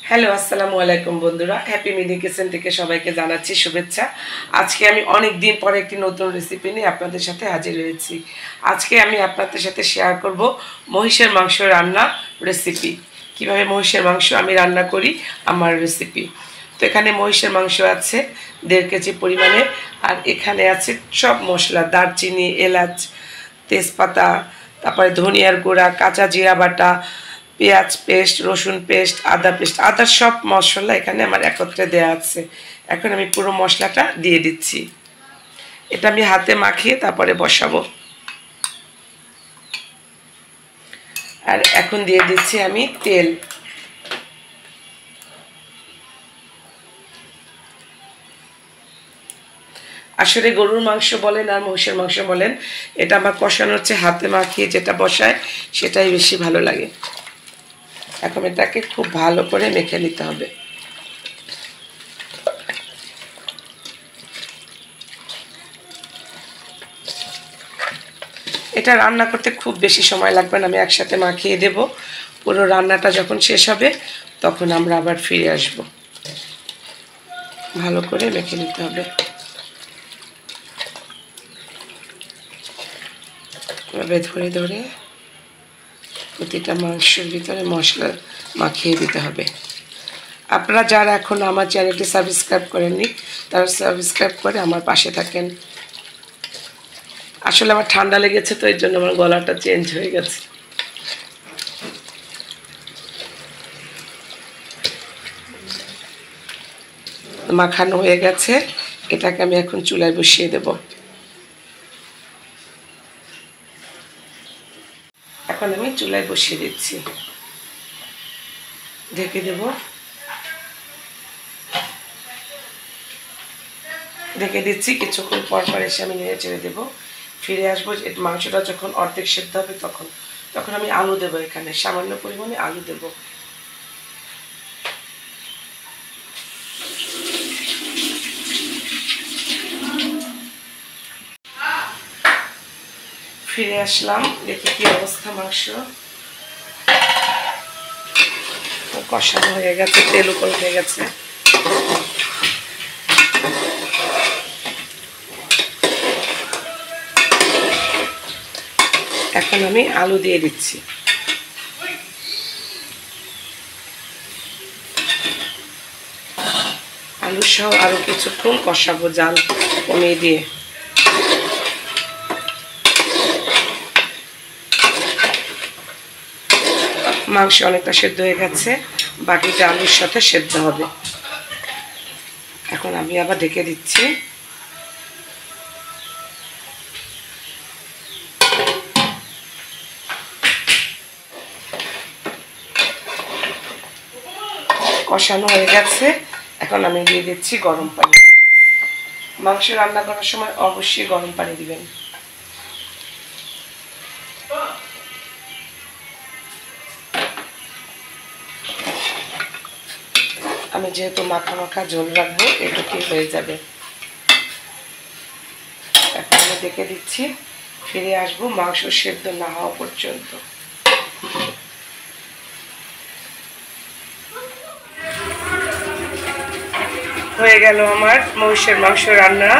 Hello, আসসালামু আলাইকুম বন্ধুরা। হ্যাপি মিনি কিচেন থেকে সবাইকে জানাচ্ছি শুভেচ্ছা। আজকে আমি অনেক দিন পরে একটি নতুন রেসিপি নিয়ে আপনাদের সাথে হাজির হয়েছি। আজকে আমি আপনাদের সাথে শেয়ার করব মহিষের মাংস রান্না রেসিপি। কিভাবে মহিষের মাংস আমি রান্না করি, আমার রেসিপি। তো এখানে মহিষের মাংস আছে 1.5 কেজি পরিমাণে, আর এখানে আছে সব মশলা, দারচিনি, এলাচ, তেজপাতা, তারপরে ধনিয়ার গুঁড়া, কাঁচা জিরা বাটা, পেঁয়াজ পেস্ট, রসুন পেস্ট, আদা পেস্ট, আদার সব মশলা এখানে আমার একত্রে দেওয়া আছে। এখন আমি পুরো মশলাটা দিয়ে দিচ্ছি। এটা আমি হাতে মাখিয়ে তারপরে বসাবো। আর এখন দিয়ে দিচ্ছি আমি তেল। আসলে গরুর মাংস বলেন আর মহিষের মাংস বলেন, এটা আমার কষানো হচ্ছে হাতে মাখিয়ে, যেটা বসায় সেটাই বেশি ভালো লাগে। এখন এটাকে খুব ভালো করে মেখে নিতে হবে। এটা রান্না করতে খুব বেশি সময় লাগবে না, আমি একসাথে মাখিয়ে দেব। পুরো রান্নাটা যখন শেষ হবে তখন আমরা আবার ফিরে আসব। ভালো করে মেখে নিতে হবে। এভাবে ধরে ধরে প্রতিটা মাংসের ভিতরে মশলা মাখিয়ে দিতে হবে। আপনারা যারা এখন আমার চ্যানেলটি সাবস্ক্রাইব করেননি, তারা সাবস্ক্রাইব করে আমার পাশে থাকেন। আসলে আমার ঠান্ডা লেগেছে, তো এর জন্য আমার গলাটা চেঞ্জ হয়ে গেছে। মাখানো হয়ে গেছে, এটাকে আমি এখন চুলায় বসিয়ে দেব। এখন আমি চুলায় বসিয়ে দিচ্ছি, ঢেকে দেব। ঢেকে দিচ্ছি, কিছুক্ষণ পর পর এসে আমি নেড়ে চেড়ে দেবো। ফিরে আসবো মাংসটা যখন অর্ধেক সেদ্ধ হবে তখন তখন আমি আলু দেবো। এখানে সামান্য পরিমাণে আলু দেব। ফিরে আসলাম, দেখি কি অবস্থা। মাংস কষানো হয়ে গেছে, তেল উপর উঠে গেছে। এখন আমি আলু দিয়ে দিচ্ছি। আলু সহ আরো কিছুক্ষণ কষাবো, জাল কমিয়ে দিয়ে। মাংস অনেকটা সেদ্ধ হয়ে গেছে, বাকিটা আলুর সাথে সেদ্ধ হবে। এখন আমি আবার ঢেকে দিচ্ছি। কষানো হয়ে গেছে, এখন আমি দিয়ে দিচ্ছি গরম পানি। মাংস রান্না করার সময় অবশ্যই গরম পানি দিবেন। আমি যেহেতু মাখা মাখা ঝোল রাখবো, এটুকুই হয়ে যাবে। এখন আমি দেখে দিচ্ছি, ফিরে আসবো মাংস সেদ্ধ না হওয়া পর্যন্ত। হয়ে গেল আমার মহিষের মাংস রান্না।